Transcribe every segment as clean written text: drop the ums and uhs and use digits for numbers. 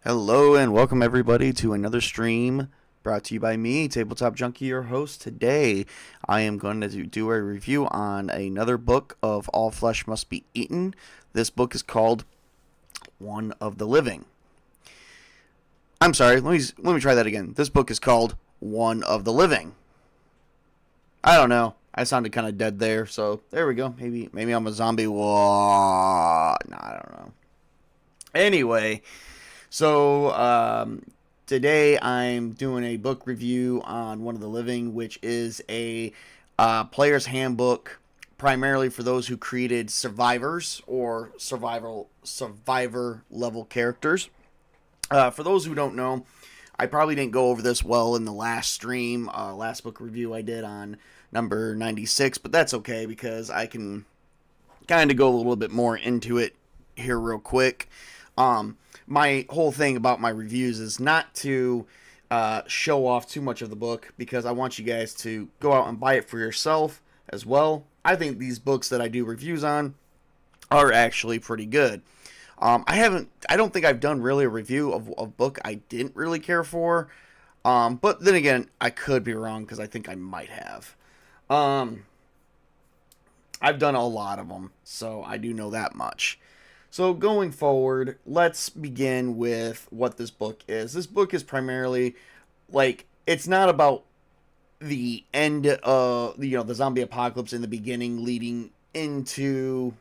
Hello and welcome everybody to another stream brought to you by me, Tabletop Junkie, your host. Today I am going to do a review on another book of All Flesh Must Be Eaten. This book is called One of the Living. I'm sorry, let me try that again. This book is called One of the Living. I don't know. I sounded kind of dead there, so there we go. Maybe I'm a zombie. Whoa. No, I don't know. Anyway, so today I'm doing a book review on One of the Living, which is a player's handbook primarily for those who created survivors or survivor level characters. For those who don't know, I probably didn't go over this well in the last stream, last book review I did on number 96, but that's okay because I can kind of go a little bit more into it here real quick. My whole thing about my reviews is not to show off too much of the book because I want you guys to go out and buy it for yourself as well. I think these books that I do reviews on are actually pretty good. I don't think I've done really a review of a book I didn't really care for. But then again, I could be wrong because I think I might have. I've done a lot of them, so I do know that much. So going forward, let's begin with what this book is. This book is primarily, it's not about the end of, the zombie apocalypse in the beginning leading into,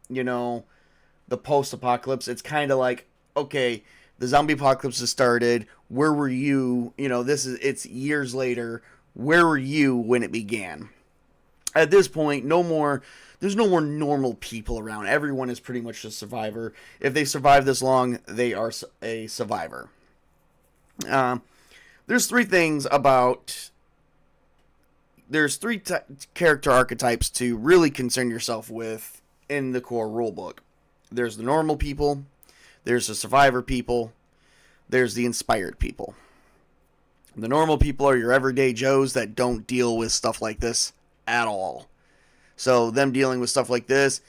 the post-apocalypse. It's kind of like, okay, the zombie apocalypse has started. Where were you? It's years later. Where were you when it began? At this point, there's no more normal people around. Everyone is pretty much a survivor. If they survive this long, they are a survivor. There's three character archetypes to really concern yourself with in the core rulebook. There's the normal people, there's the survivor people, there's the inspired people. The normal people are your everyday Joes that don't deal with stuff like this at all. So them dealing with stuff like this,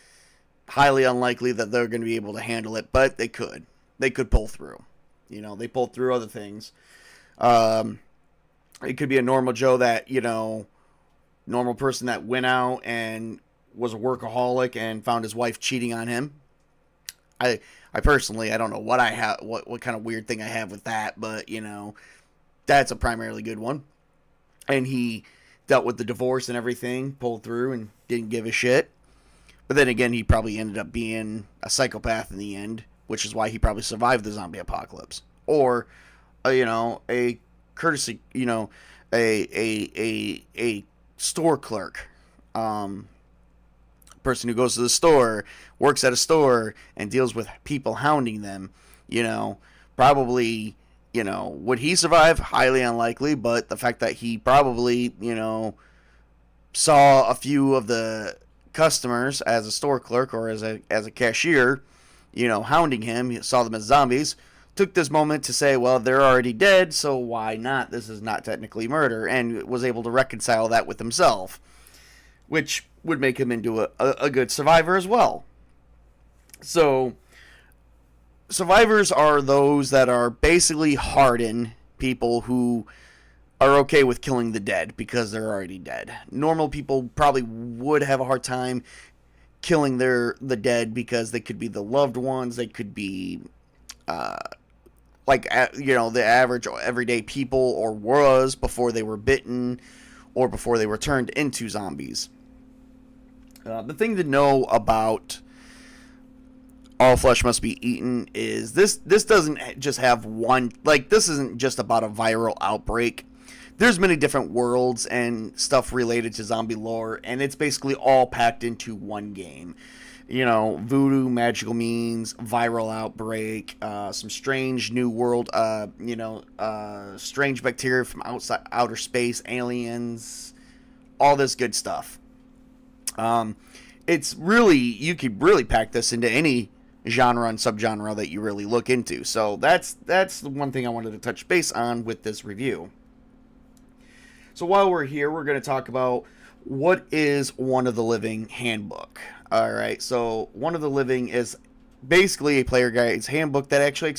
highly unlikely that they're going to be able to handle it, but they could. They could pull through. They pull through other things. It could be a normal Joe that, normal person that went out and was a workaholic and found his wife cheating on him. I personally, I don't know what I have, what kind of weird thing I have with that, but, that's a primarily good one. And he dealt with the divorce and everything, pulled through and didn't give a shit. But then again, he probably ended up being a psychopath in the end, which is why he probably survived the zombie apocalypse. Or, a courtesy, a store clerk, person who goes to the store, works at a store, and deals with people hounding them, probably, would he survive? Highly unlikely, but the fact that he probably, saw a few of the customers as a store clerk or as a cashier, hounding him, saw them as zombies, took this moment to say, well, they're already dead, so why not? This is not technically murder, and was able to reconcile that with himself, which would make him into a good survivor as well. So, survivors are those that are basically hardened people who are okay with killing the dead because they're already dead. Normal people probably would have a hard time killing the dead because they could be the loved ones, they could be the average everyday people, or was before they were bitten or before they were turned into zombies. The thing to know about All Flesh Must Be Eaten is this doesn't just have one, this isn't just about a viral outbreak. There's many different worlds and stuff related to zombie lore, and it's basically all packed into one game. Voodoo, magical means, viral outbreak, some strange new world, strange bacteria from outer space, aliens, all this good stuff. It's really, you could really pack this into any genre and subgenre that you really look into. So that's the one thing I wanted to touch base on with this review. So while we're here, we're going to talk about what is One of the Living handbook. Alright, so One of the Living is basically a player guide's handbook that actually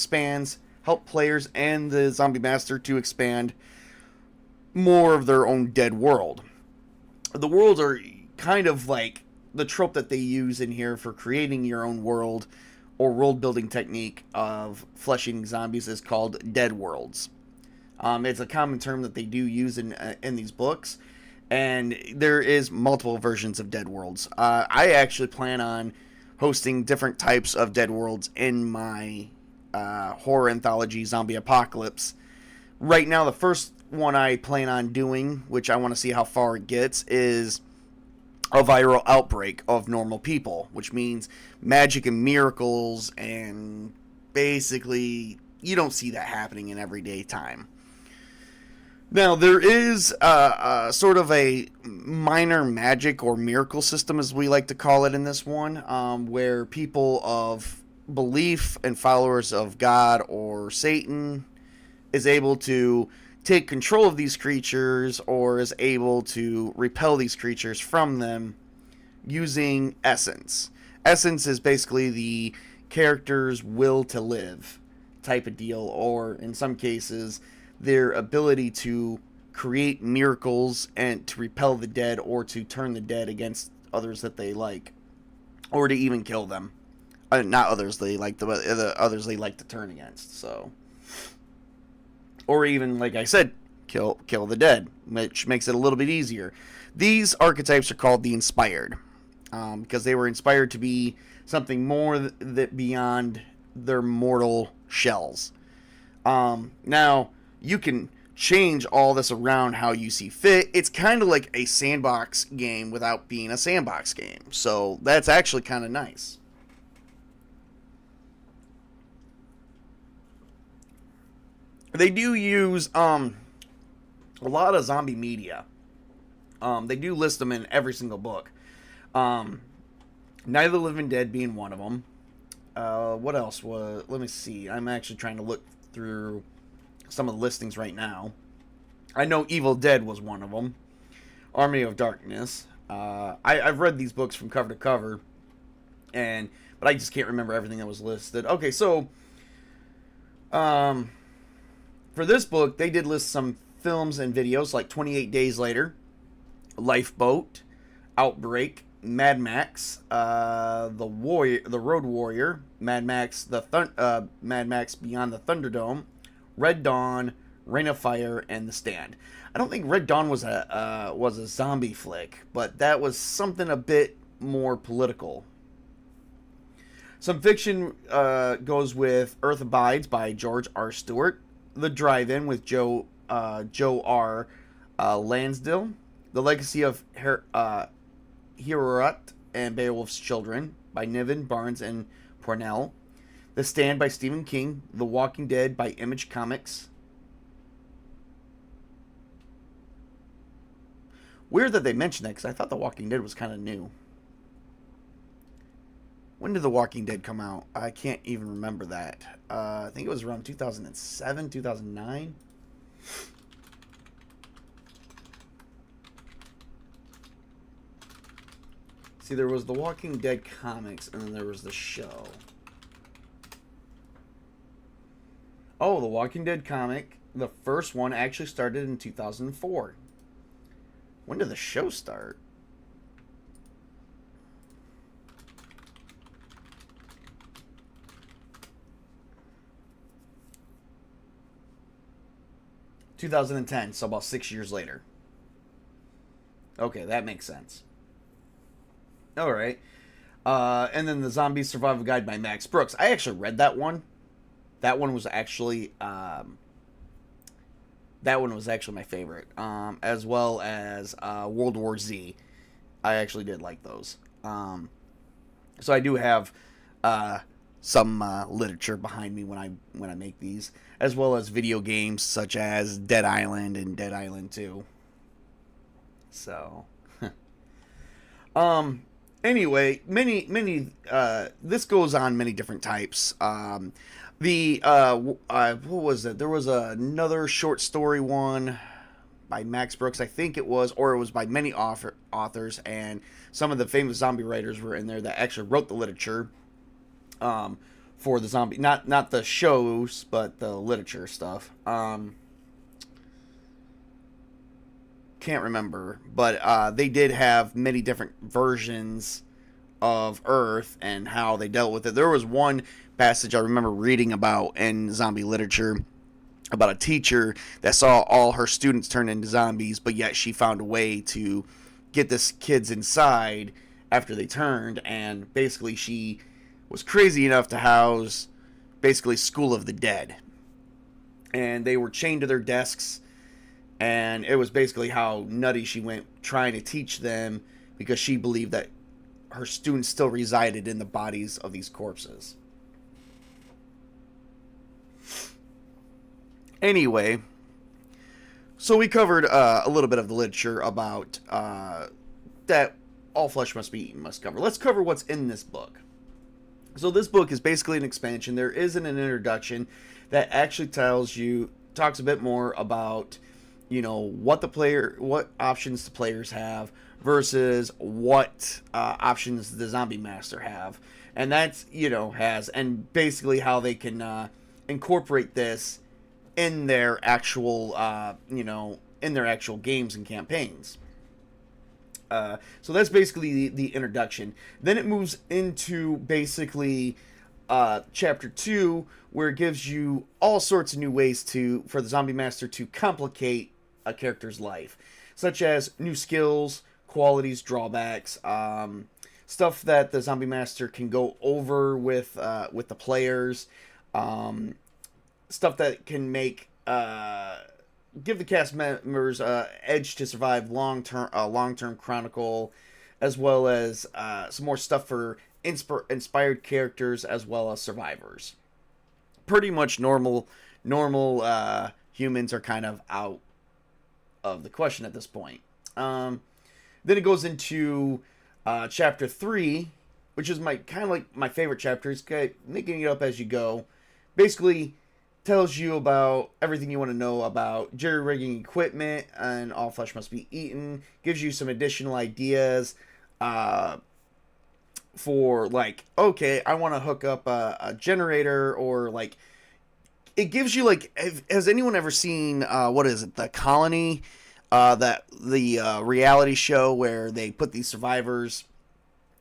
help players and the zombie master to expand more of their own dead world. The worlds are kind of like the trope that they use in here for creating your own world, or world building technique of flesh-eating zombies is called dead worlds. It's a common term that they do use in these books, and there is multiple versions of Dead Worlds. I actually plan on hosting different types of Dead Worlds in my horror anthology, Zombie Apocalypse. Right now, the first one I plan on doing, which I want to see how far it gets, is a viral outbreak of normal people, which means magic and miracles, and basically you don't see that happening in everyday time. Now, there is sort of a minor magic or miracle system, as we like to call it in this one, where people of belief and followers of God or Satan is able to take control of these creatures, or is able to repel these creatures from them using essence. Essence is basically the character's will to live type of deal, or in some cases their ability to create miracles and to repel the dead, or to turn the dead against others that they like, or to even kill them. Not others they like, the others they like to turn against. So, or even, like I said, kill the dead, which makes it a little bit easier. These archetypes are called the inspired, because they were inspired to be something more that beyond their mortal shells. Now, you can change all this around how you see fit. It's kind of like a sandbox game without being a sandbox game. So that's actually kind of nice. They do use a lot of zombie media. They do list them in every single book. Night of the Living Dead being one of them. What else was... Let me see. I'm actually trying to look through some of the listings right now. I know Evil Dead was one of them. Army of Darkness. I've read these books from cover to cover, but I just can't remember everything that was listed. Okay, so for this book, they did list some films and videos like 28 Days Later, Lifeboat, Outbreak, Mad Max, the Road Warrior, Mad Max Beyond the Thunderdome, Red Dawn, Reign of Fire, and The Stand. I don't think Red Dawn was a zombie flick, but that was something a bit more political. Some fiction goes with Earth Abides by George R. Stewart, The Drive-In with Joe R. Lansdale, The Legacy of Heorot and Beowulf's Children by Niven, Barnes, and Pornell, The Stand by Stephen King, The Walking Dead by Image Comics. Weird that they mentioned that, because I thought The Walking Dead was kind of new. When did The Walking Dead come out? I can't even remember that. I think it was around 2007, 2009. See, there was The Walking Dead comics, and then there was the show. Oh, The Walking Dead comic, the first one actually started in 2004. When did the show start? (2010), so about 6 years later. Okay, that makes sense. All right. And then the Zombie Survival Guide by Max Brooks. I actually read that one. That one was actually my favorite, as well as World War Z. I actually did like those. So I do have some literature behind me when I make these, as well as video games such as Dead Island and Dead Island 2. So, anyway, many this goes on many different types. What was it? There was another short story one by Max Brooks, I think it was, or it was by many authors, and some of the famous zombie writers were in there that actually wrote the literature for the zombie, not the shows, but the literature stuff. Can't remember, but they did have many different versions of Earth and how they dealt with it. There was one passage I remember reading about in zombie literature about a teacher that saw all her students turn into zombies, but yet she found a way to get this kids inside after they turned, and basically she was crazy enough to house basically School of the Dead. And they were chained to their desks, and it was basically how nutty she went trying to teach them, because she believed that her students still resided in the bodies of these corpses. Anyway, so we covered a little bit of the literature about that All Flesh Must Be Eaten must cover. Let's cover what's in this book. So this book is basically an expansion. There isn't an introduction that actually talks a bit more about, what options the players have versus what options the Zombie Master have. And that's, and basically how they can incorporate this in their actual, games and campaigns. So that's basically the introduction. Then it moves into basically chapter 2, where it gives you all sorts of new ways for the Zombie Master to complicate a character's life, such as new skills, qualities, drawbacks, stuff that the Zombie Master can go over with the players, stuff that can make give the cast members edge to survive long-term chronicle, as well as some more stuff for inspired characters as well as survivors. Pretty much normal humans are kind of out of the question at this point. Then it goes into chapter 3, which is my favorite chapter. It's making it up as you go. Basically tells you about everything you want to know about jury-rigging equipment and All Flesh Must Be Eaten. Gives you some additional ideas for, okay, I want to hook up a generator, or it gives you, has anyone ever seen what is it, The Colony, that the reality show where they put these survivors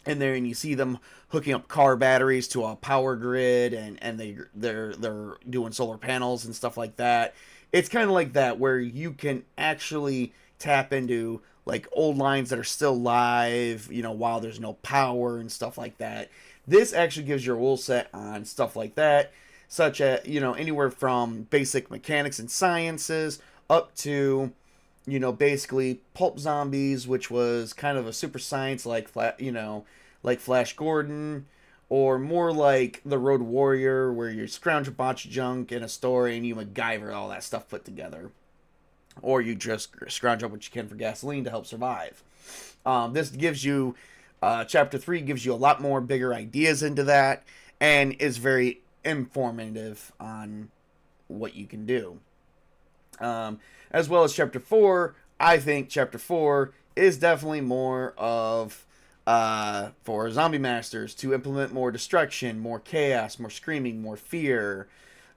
in there and you see them hooking up car batteries to a power grid, and they're doing solar panels and stuff like that. It's kind of like that, where you can actually tap into old lines that are still live, while there's no power and stuff like that. This actually gives your rule set on stuff like that, such as, anywhere from basic mechanics and sciences up to, basically pulp zombies, which was kind of a super science like Flash Gordon, or more like the Road Warrior, where you scrounge a bunch of junk in a store and you MacGyver all that stuff put together. Or you just scrounge up what you can for gasoline to help survive. This gives you Chapter 3 gives you a lot more bigger ideas into that and is very informative on what you can do. As well as Chapter 4, I think Chapter 4 is definitely more of for zombie masters to implement more destruction, more chaos, more screaming, more fear,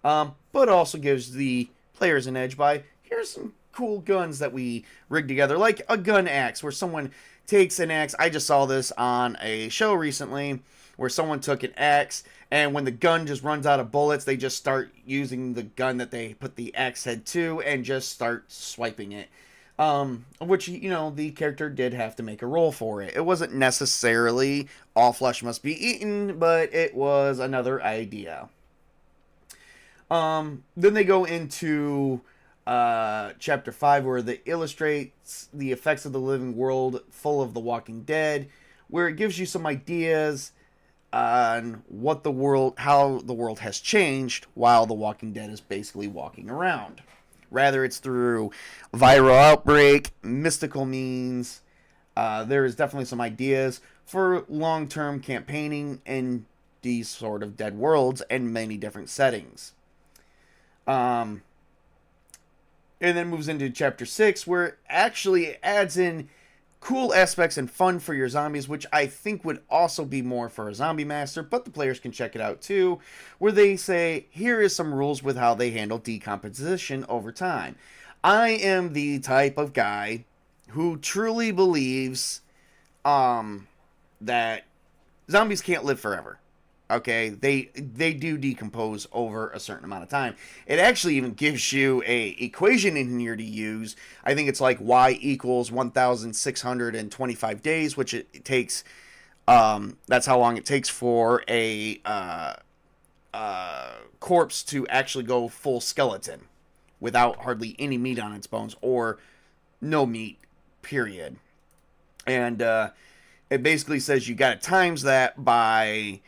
but also gives the players an edge by here's some cool guns that we rig together, like a gun axe, where someone takes an axe. I just saw this on a show recently where someone took an axe, and when the gun just runs out of bullets, they just start using the gun that they put the axe head to and just start swiping it. Which, the character did have to make a roll for it. It wasn't necessarily all flesh must be eaten, but it was another idea. Then they go into chapter 5, where they illustrates the effects of the living world full of the Walking Dead, where it gives you some ideas on how the world has changed while the Walking Dead is basically walking around. Rather, it's through viral outbreak, mystical means. There is definitely some ideas for long-term campaigning in these sort of dead worlds and many different settings. And then moves into chapter 6, where it actually adds in cool aspects and fun for your zombies, which I think would also be more for a zombie master, but the players can check it out too, where they say, here is some rules with how they handle decomposition over time. I am the type of guy who truly believes that zombies can't live forever. Okay, they do decompose over a certain amount of time. It actually even gives you a equation in here to use. I think it's like y equals 1,625 days, which it takes. That's how long it takes for a corpse to actually go full skeleton without hardly any meat on its bones, or no meat, period. And it basically says you got to times that by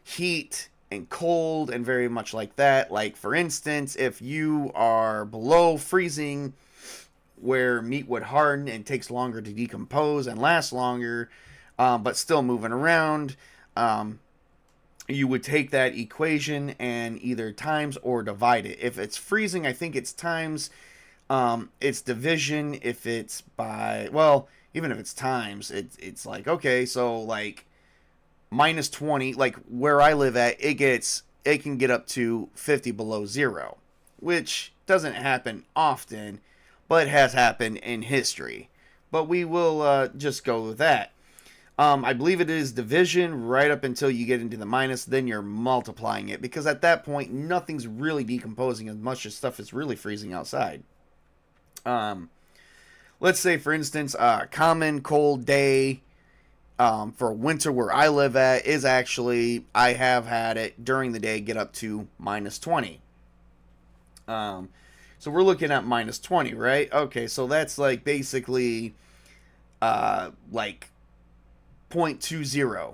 heat and cold and very much like that. Like, for instance, if you are below freezing, where meat would harden and takes longer to decompose and last longer, but still moving around, you would take that equation and either times or divide it. If it's freezing, I think it's times. It's division. If it's by, well, even if it's times, it's like, okay, so like minus 20, like where I live at, it can get up to 50 below zero, which doesn't happen often, but has happened in history. But we will just go with that. I believe it is division right up until you get into the minus, then you're multiplying it, because at that point, nothing's really decomposing as much as stuff is really freezing outside. Let's say, for instance, a common cold day for winter where I live at is actually, I have had it during the day get up to minus 20. So we're looking at minus 20, right? Okay, so that's like basically like 0.20.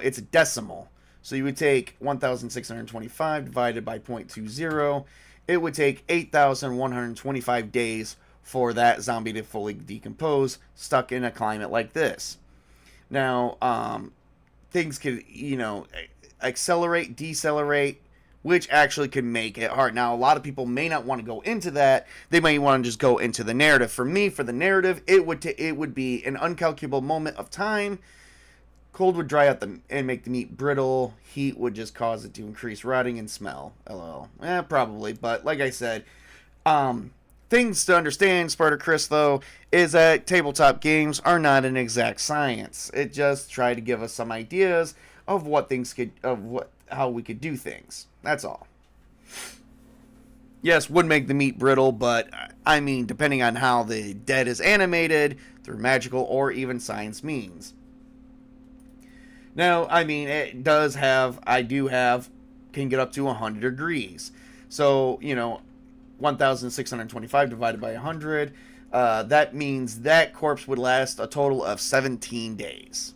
It's a decimal. So you would take 1,625 divided by 0.20. It would take 8,125 days for that zombie to fully decompose, stuck in a climate like this. Now, things could, accelerate, decelerate, which actually could make it hard. Now, a lot of people may not want to go into that. They may want to just go into the narrative. For me, for the narrative, it would be an uncalculable moment of time. Cold would dry out and make the meat brittle. Heat would just cause it to increase rotting and smell. LOL. Probably. But like I said, things to understand, Sparta Chris, though, is that tabletop games are not an exact science. It just tried to give us some ideas of how we could do things. That's all. Yes, would make the meat brittle, but I mean, depending on how the dead is animated, through magical or even science means. Now, I mean, can get up to 100 degrees. So, 1,625 divided by 100, that means that corpse would last a total of 17 days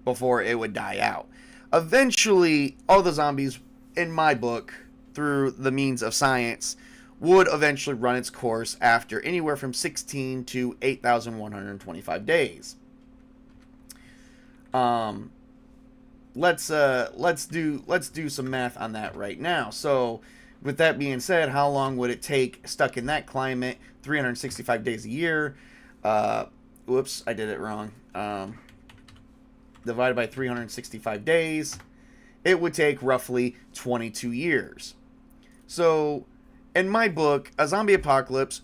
before it would die out. Eventually, all the zombies, in my book, through the means of science, would eventually run its course after anywhere from 16 to 8,125 days. Let's do some math on that right now. So, with that being said, how long would it take stuck in that climate? 365 days a year. Whoops, I did it wrong. Divided by 365 days, it would take roughly 22 years. So, in my book, a zombie apocalypse,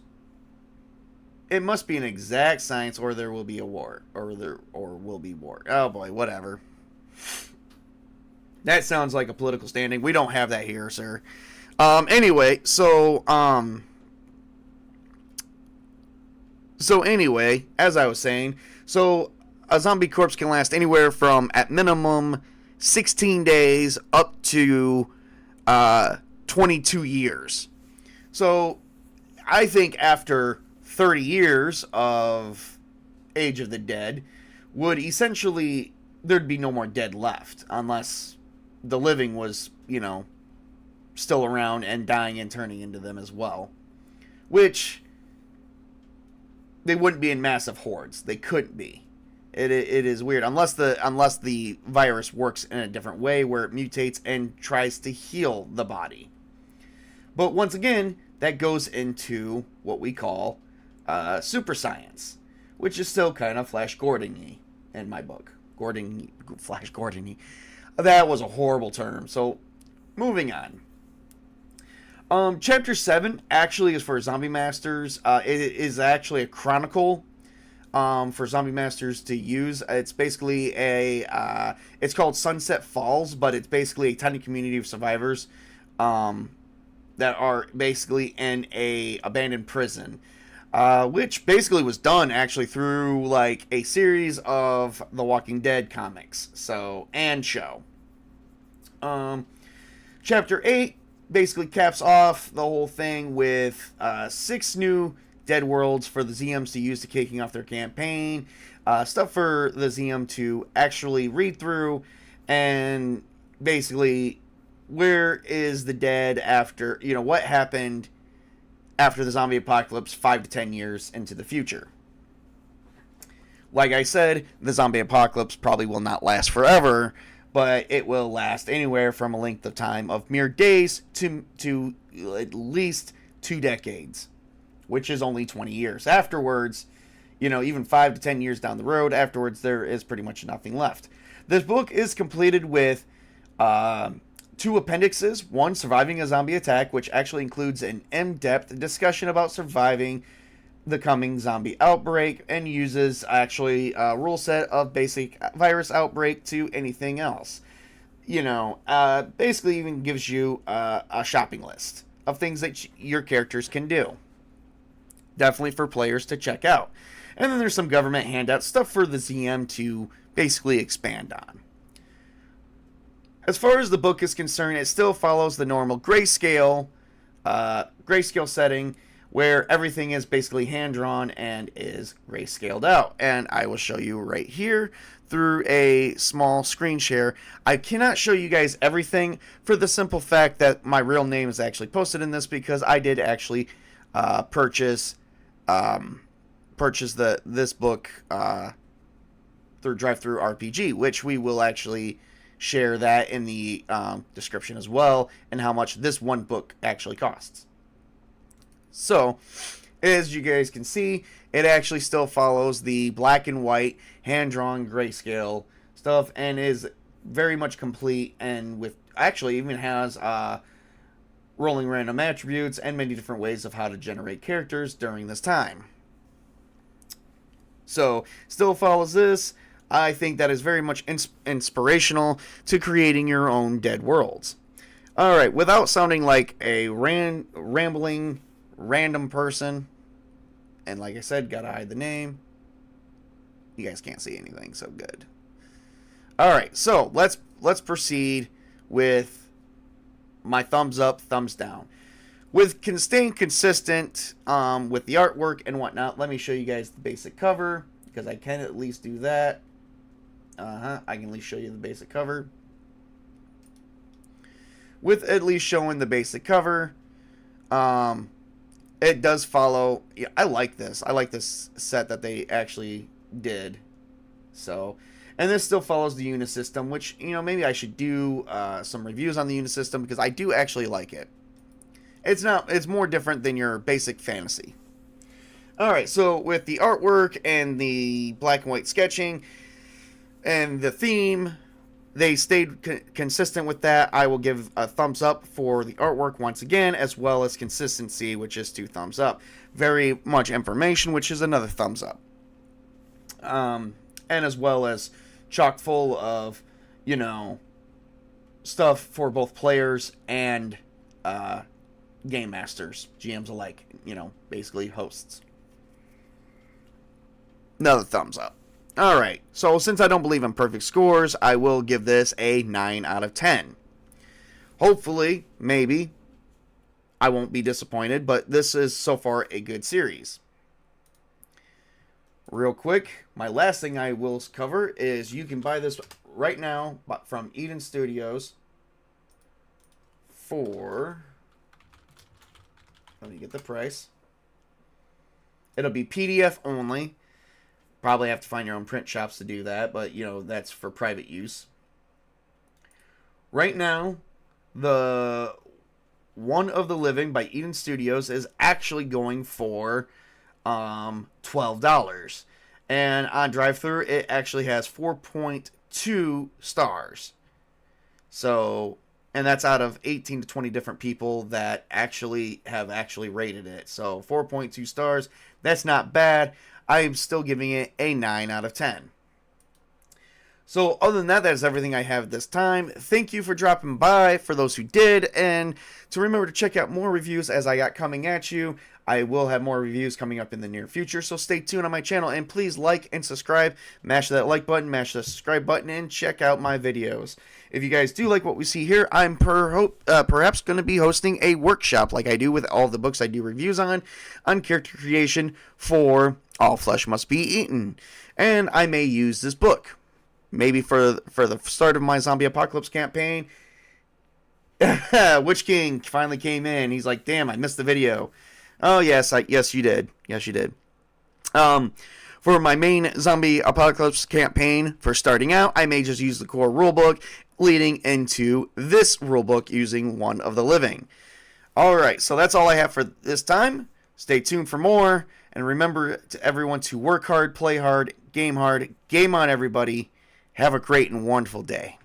it must be an exact science, or there will be a war, or will be war. Oh boy, whatever. That sounds like a political standing. We don't have that here, sir. Anyway, so anyway, as I was saying, so a zombie corpse can last anywhere from, at minimum, 16 days up to 22 years. So I think after 30 years of Age of the Dead, would essentially, there'd be no more dead left, unless the living was, still around and dying and turning into them as well. Which, they wouldn't be in massive hordes. They couldn't be. It is weird. Unless the virus works in a different way, where it mutates and tries to heal the body. But once again, that goes into what we call super science, which is still kind of Flash Gordon-y in my book. Flash Gordon-y. That was a horrible term. So, moving on. Chapter 7 actually is for Zombie Masters. It is actually a chronicle for Zombie Masters to use. It's basically it's called Sunset Falls, but it's basically a tiny community of survivors that are basically in a abandoned prison. Which basically was done actually through like a series of The Walking Dead comics, and show. Chapter 8 basically caps off the whole thing with 6 new dead worlds for the ZMs to use to kicking off their campaign. Stuff for the ZM to actually read through, and basically where is the dead after, what happened after the zombie apocalypse 5 to 10 years into the future. Like I said, the zombie apocalypse probably will not last forever, but it will last anywhere from a length of time of mere days to at least 2 decades, which is only 20 years. Afterwards, even 5 to 10 years down the road, afterwards there is pretty much nothing left. This book is completed with 2 appendixes. One, Surviving a Zombie Attack, which actually includes an in-depth discussion about surviving the coming zombie outbreak, and uses actually a rule set of basic virus outbreak to anything else. Basically even gives you a shopping list of things that your characters can do. Definitely for players to check out. And then there's some government handouts, stuff for the ZM to basically expand on. As far as the book is concerned, it still follows the normal grayscale setting, where everything is basically hand-drawn and is grayscaled out. And I will show you right here through a small screen share. I cannot show you guys everything for the simple fact that my real name is actually posted in this, because I did actually purchase this book through Drive-Thru RPG, which we will actually share that in the description as well, and how much this one book actually costs. So, as you guys can see, it actually still follows the black and white, hand-drawn grayscale stuff, and is very much complete, and with actually even has rolling random attributes and many different ways of how to generate characters during this time. So, still follows this. I think that is very much inspirational to creating your own dead worlds. Alright, without sounding like a rambling, random person, and like I said, gotta hide the name. You guys can't see anything, so good. Alright, so let's proceed with my thumbs up, thumbs down. With staying consistent with the artwork and whatnot, let me show you guys the basic cover, because I can at least do that. I can at least show you the basic cover. With at least showing the basic cover, it does follow. Yeah, I like this. I like this set that they actually did. So, and this still follows the Unisystem, which, you know, maybe I should do some reviews on the Unisystem because I do actually like it. It's more different than your basic fantasy. Alright, so with the artwork and the black and white sketching and the theme, they stayed consistent with that. I will give a thumbs up for the artwork once again, as well as consistency, which is 2 thumbs up. Very much information, which is another thumbs up. And as well as chock full of, you know, stuff for both players and game masters, GMs alike, you know, basically hosts. Another thumbs up. Alright, so since I don't believe in perfect scores, I will give this a 9 out of 10. Hopefully, maybe, I won't be disappointed, but this is so far a good series. Real quick, my last thing I will cover is you can buy this right now from Eden Studios for... Let me get the price. It'll be PDF only. Probably have to find your own print shops to do that, but, you know, that's for private use. Right now, the One of the Living by Eden Studios is actually going for $12. And on drive-thru, it actually has 4.2 stars. So, and that's out of 18 to 20 different people that actually have rated it. So, 4.2 stars, that's not bad. I am still giving it a 9 out of 10. So other than that, that is everything I have this time. Thank you for dropping by, for those who did, and to remember to check out more reviews as I got coming at you. I will have more reviews coming up in the near future, so stay tuned on my channel, and please like and subscribe. Mash that like button, mash the subscribe button, and check out my videos. If you guys do like what we see here, I'm perhaps going to be hosting a workshop like I do with all the books I do reviews on character creation for All Flesh Must Be Eaten. And I may use this book. Maybe for the start of my zombie apocalypse campaign. Witch King finally came in. He's like, damn, I missed the video. Oh, yes, yes, you did. Yes, you did. For my main zombie apocalypse campaign, for starting out, I may just use the core rulebook, leading into this rulebook using One of the Living. Alright, so that's all I have for this time. Stay tuned for more, and remember to everyone to work hard, play hard, game on, everybody. Have a great and wonderful day.